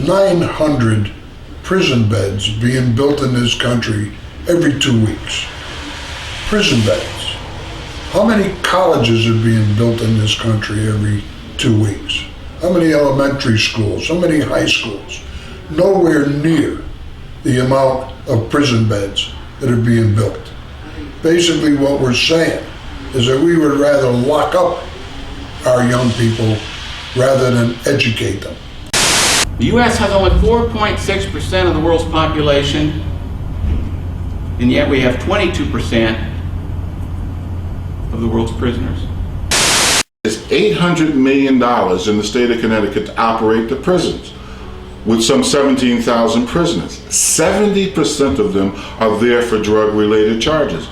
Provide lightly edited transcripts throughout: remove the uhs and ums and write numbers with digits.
900 prison beds being built in this country every 2 weeks. Prison beds. How many colleges are being built in this country every 2 weeks? How many elementary schools? How many high schools? Nowhere near the amount of prison beds that are being built. Basically what we're saying is that we would rather lock up our young people rather than educate them. The U.S. has only 4.6% of the world's population, and yet we have 22% of the world's prisoners. It's $800 million in the state of Connecticut to operate the prisons, with some 17,000 prisoners. 70% of them are there for drug-related charges.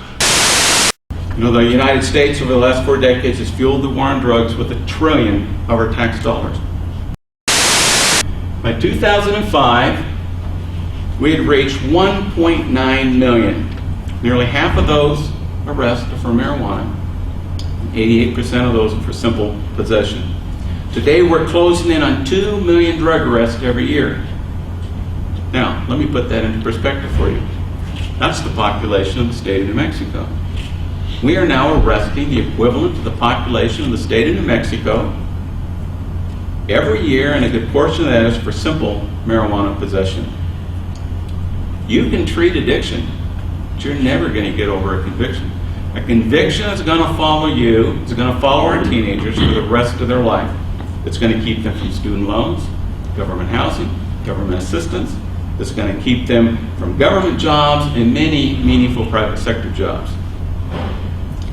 You know, the United States over the last 4 decades has fueled the war on drugs with $1 trillion of our tax dollars. By 2005, we had reached 1.9 million. Nearly half of those arrests are for marijuana. 88% of those are for simple possession. Today we're closing in on 2 million drug arrests every year. Now, let me put that into perspective for you. That's the population of the state of New Mexico. We are now arresting the equivalent to the population of the state of New Mexico every year, and a good portion of that is for simple marijuana possession. You can treat addiction, but you're never going to get over a conviction. A conviction is going to follow you, it's going to follow our teenagers for the rest of their life. It's going to keep them from student loans, government housing, government assistance. It's going to keep them from government jobs and many meaningful private sector jobs.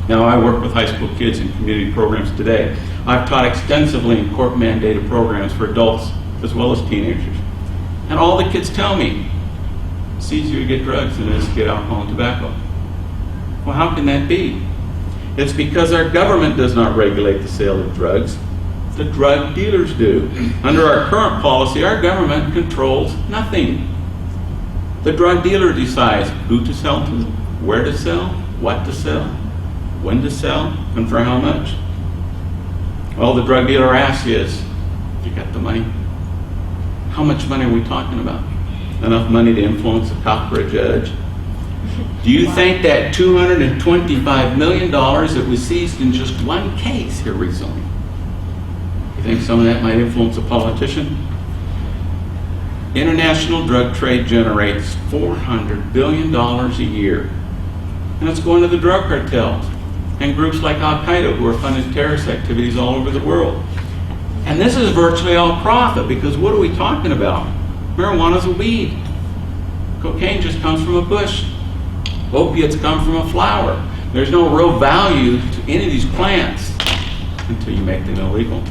Now, I work with high school kids in community programs today. I've taught extensively in court-mandated programs for adults as well as teenagers. And all the kids tell me, it's easier to get drugs than it is to get alcohol and tobacco. Well, how can that be? It's because our government does not regulate the sale of drugs. The drug dealers do. Under our current policy, our government controls nothing. The drug dealer decides who to sell to, where to sell, what to sell, when to sell, and for how much. All the drug dealer asks is, you got the money? How much money are we talking about? Enough money to influence a cop or a judge? Do you think that $225 million that was seized in just one case here recently, you think some of that might influence a politician? International drug trade generates $400 billion a year. And it's going to the drug cartels and groups like Al-Qaeda who are funding terrorist activities all over the world. And this is virtually all profit, because what are we talking about? Marijuana's a weed. Cocaine just comes from a bush. Opiates come from a flower. There's no real value to any of these plants until you make them illegal.